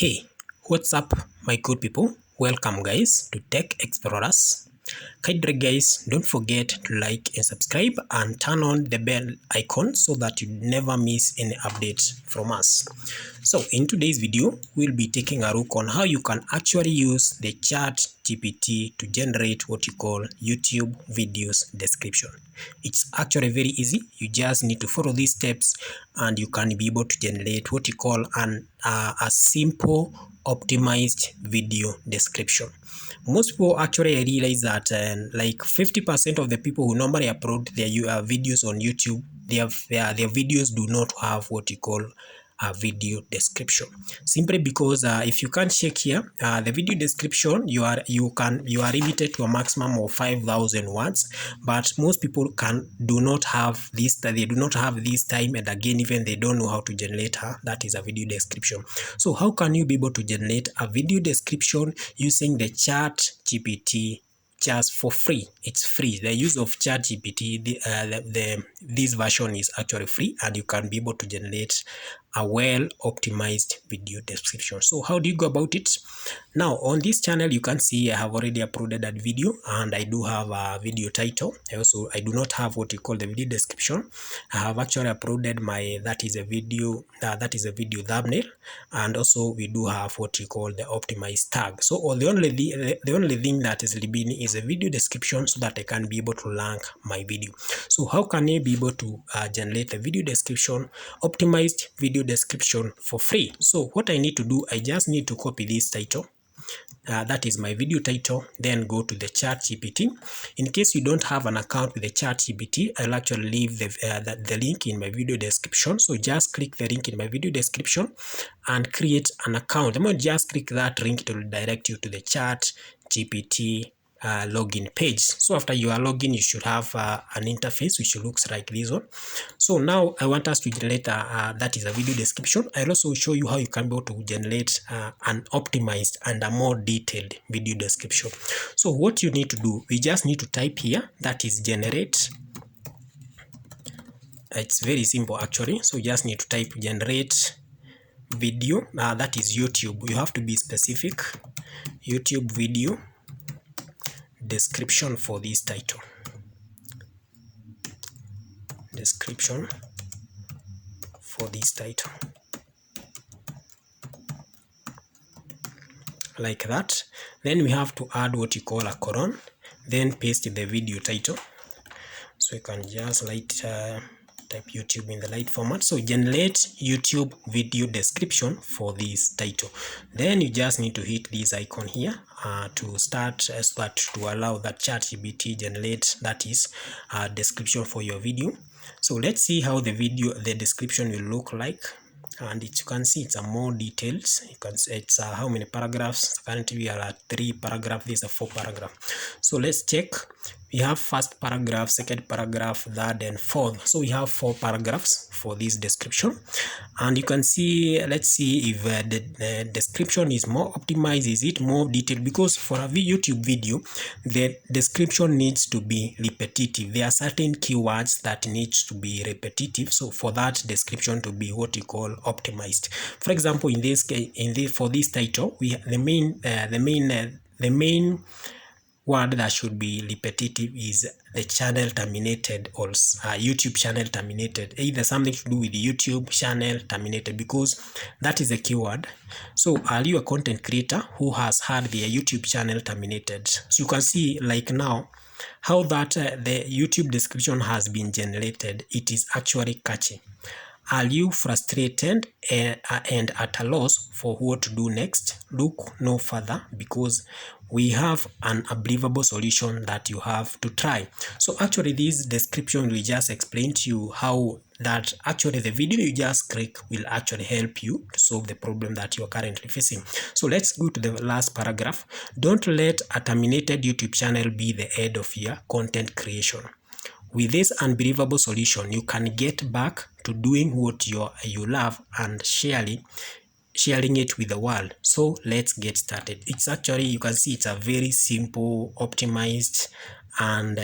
Hey, what's up, my good people? Welcome, guys, to Tech Explorers. Kindly, guys, don't forget to like and subscribe and turn on the bell icon so that you never miss any updates from us. So, in today's video, we'll be taking a look on how you can actually use the Chat GPT to generate what you call YouTube videos description. It's actually very easy. You just need to follow these steps and you can be able to generate what you call a simple optimized video description. Most people actually realize that like 50% of the people who normally upload their videos on YouTube, their videos do not have what you call a video description, simply because if you can't check here, the video description, you are limited to a maximum of 5,000 words, but most people do not have this time, and again, even they don't know how to generate that is a video description. So how can you be able to generate a video description using the Chat GPT just for free? It's free. The use of Chat GPT, this version is actually free, and you can be able to generate a well optimized video description. So how do you go about it? Now on this channel, you can see I have already uploaded that video, and I do have a video title. I do not have what you call the video description. I have actually uploaded that is a video thumbnail, and also we do have what you call the optimized tag. So the only thing that is remaining is a video description, so that I can be able to link my video. So how can I be able to generate a video description, optimized video description for free? So what I need to do, I just need to copy this title. That is my video title, then go to the Chat GPT. In case you don't have an account with the Chat GPT, I'll actually leave the link in my video description. So just click the link in my video description and create an account. I'm going to just click that link to direct you to the Chat GPT login page. So after you are logged in, you should have an interface which looks like this one. So now I want us to generate that is a video description. I'll also show you how you can be able to generate an optimized and a more detailed video description. So what you need to do, we just need to type here, that is generate. It's very simple actually. So you just need to type generate video. That is YouTube. You have to be specific. YouTube video description for this title. Description for this title. Like that. Then we have to add what you call a colon, then paste the video title. So you can just type YouTube in the light format. So generate YouTube video description for this title. Then you just need to hit this icon here to start to allow that Chat GPT generate that is description for your video. So let's see how the description will look like. And you can see it's a more details. You can see it's how many paragraphs. Currently we are at 3 paragraphs. This is a 4 paragraph. So let's check. We have first paragraph, second paragraph, third and fourth. So we have 4 paragraphs for this description. And you can see, let's see if the description is more optimized. Is it more detailed? Because for a YouTube video, the description needs to be repetitive. There are certain keywords that needs to be repetitive. So for that description to be what you call optimized. For example, in this case, for this title, we the main word that should be repetitive is the channel terminated, or YouTube channel terminated, either something to do with the YouTube channel terminated, because that is a keyword. So are you a content creator who has had their YouTube channel terminated? So you can see like now how that the YouTube description has been generated. It is actually catchy. Are you frustrated and at a loss for what to do next? Look no further, because we have an unbelievable solution that you have to try. So actually this description will just explain to you how that actually the video you just click will actually help you to solve the problem that you are currently facing. So let's go to the last paragraph. Don't let a terminated YouTube channel be the end of your content creation. With this unbelievable solution, you can get back to doing what you love and sharing it with the world. So let's get started. It's actually, you can see it's a very simple, optimized and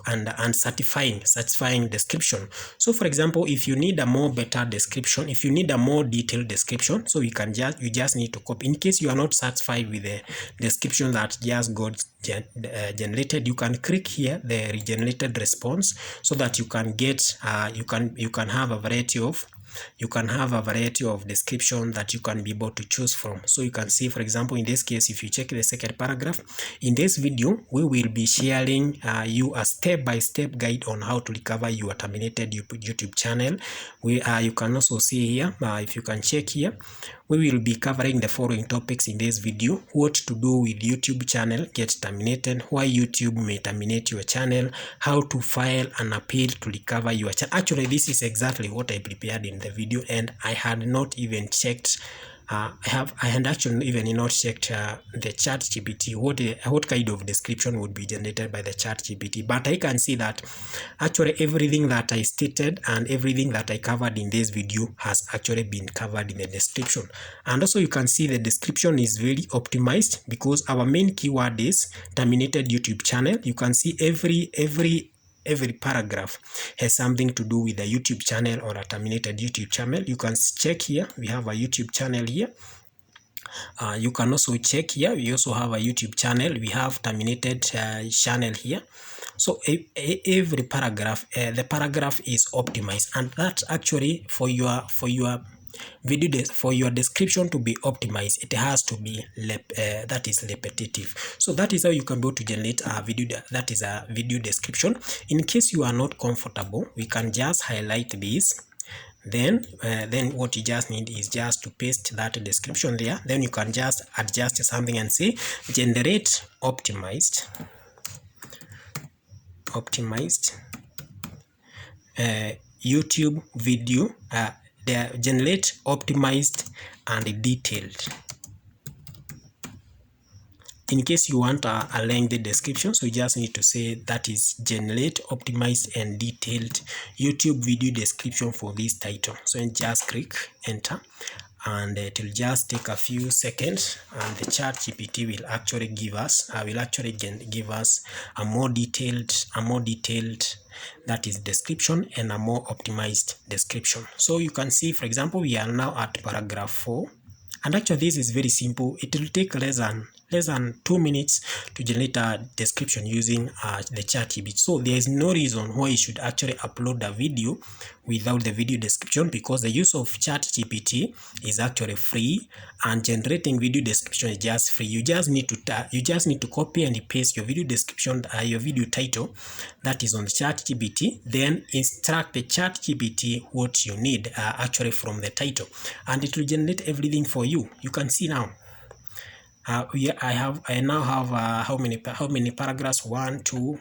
and satisfying description. So for example, if you need a more better description, if you need a more detailed description, so you just need to copy. In case you are not satisfied with the description that just got generated, you can click here the regenerated response, so that you can get you can have a variety of description that you can be able to choose from. So you can see, for example, in this case, if you check the second paragraph, in this video we will be sharing you a step-by-step guide on how to recover your terminated YouTube channel. You can also see here, if you can check here, we will be covering the following topics in this video: what to do with YouTube channel get terminated, why YouTube may terminate your channel, how to file an appeal to recover your channel. Actually, this is exactly what I prepared in the video, and I had not even checked I had actually even not checked the Chat GPT, what kind of description would be generated by the Chat GPT. But I can see that actually everything that I stated and everything that I covered in this video has actually been covered in the description. And also you can see the description is very optimized, because our main keyword is terminated YouTube channel. You can see every paragraph has something to do with a YouTube channel or a terminated YouTube channel. You can check here, we have a YouTube channel here. You can also check here, we also have a YouTube channel, we have terminated channel here. So every paragraph, the paragraph is optimized, and that actually for your video, for your description to be optimized, it has to be that is repetitive. So that is how you can be able to generate a video that is a video description. In case you are not comfortable, we can just highlight this. Then what you just need is just to paste that description there. Then you can just adjust something and say generate optimized YouTube video, generate optimized and detailed. In case you want a lengthy description, so you just need to say that is generate optimized and detailed YouTube video description for this title. So you just click enter, and it will just take a few seconds, and the Chat GPT will actually give us a more detailed that is description, and a more optimized description. So you can see, for example, we are now at paragraph 4, and actually this is very simple. It will take less than 2 minutes to generate a description using the Chat GPT. So there is no reason why you should actually upload a video without the video description, because the use of Chat GPT is actually free, and generating video description is just free. You just need to copy and paste your video description, your video title that is on the Chat GPT, then instruct the Chat GPT what you need actually from the title, and it will generate everything for you. You can see now. I now have how many paragraphs? 1, 2,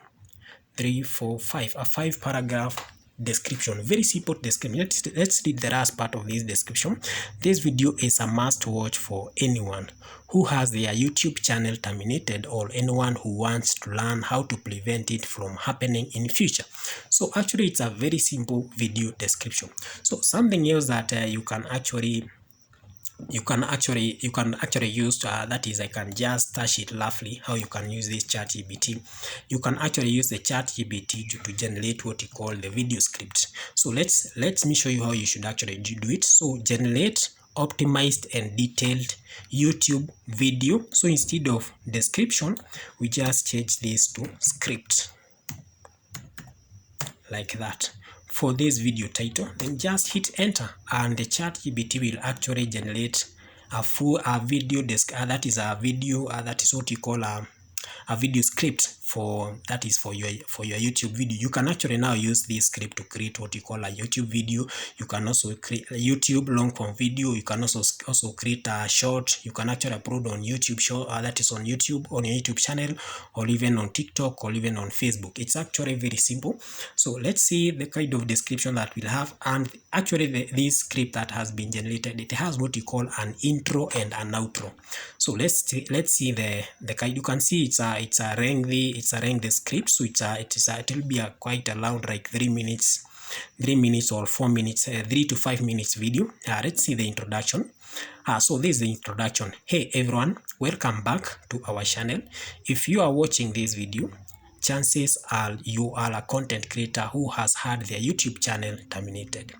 3, 4, 5. A 5 paragraph description. Very simple description. Let's read the last part of this description. This video is a must watch for anyone who has their YouTube channel terminated, or anyone who wants to learn how to prevent it from happening in future. So actually it's a very simple video description. So something else that you can actually use that is, I can just touch it roughly how you can use this Chat GPT. You can actually use the Chat GPT to generate what you call the video script. So let me show you how you should actually do it. So generate optimized and detailed YouTube video. So instead of description, we just change this to script, like that. For this video title, then just hit enter, and the Chat GPT will actually generate a full video that is what you call a video script for your YouTube video. You can actually now use this script to create what you call a YouTube video. You can also create a YouTube long form video. You can also create a short. You can actually upload on YouTube short, that is on YouTube, on your YouTube channel, or even on TikTok, or even on Facebook. It's actually very simple. So let's see the kind of description that we'll have. And actually this script that has been generated, it has what you call an intro and an outro. So let's see the kind. You can see it's a lengthy script. So it will be quite a long, like 3 minutes or 4 minutes, 3 to 5 minutes video. Let's see the introduction. So this is the introduction. Hey everyone, welcome back to our channel. If you are watching this video, chances are you are a content creator who has had their YouTube channel terminated.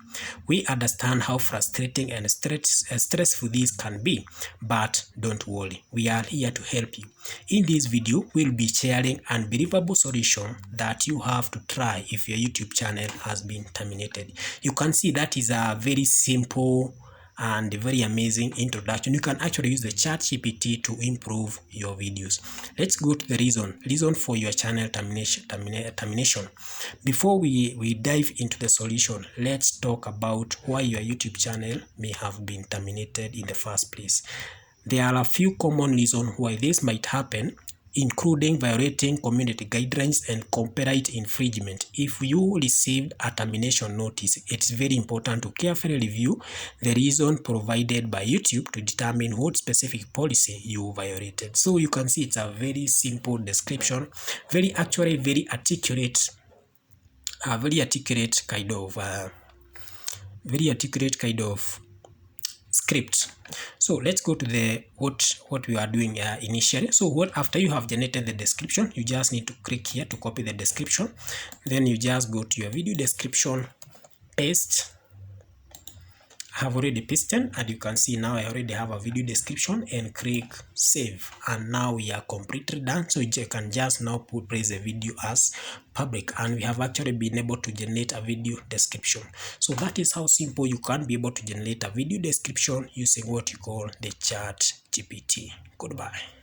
We understand how frustrating and stressful this can be, but don't worry, we are here to help you. In this video, we'll be sharing an unbelievable solution that you have to try if your YouTube channel has been terminated. You can see that is a very simple and very amazing introduction. You can actually use the Chat GPT to improve your videos. Let's go to the reason for your channel termination. Before we dive into the solution, let's talk about why your YouTube channel may have been terminated in the first place. There are a few common reasons why this might happen, including violating community guidelines and copyright infringement. If you received a termination notice, it's very important to carefully review the reason provided by YouTube to determine what specific policy you violated. So you can see it's a very simple description, very articulate kind of script. So let's go to the what we are doing initially. So what after you have generated the description, you just need to click here to copy the description. Then you just go to your video description, paste. I have already pasted, and you can see now I already have a video description, and click save. And now we are completely done. So you can just now place the video as public, and we have actually been able to generate a video description. So that is how simple you can be able to generate a video description using what you call the Chat GPT. Goodbye.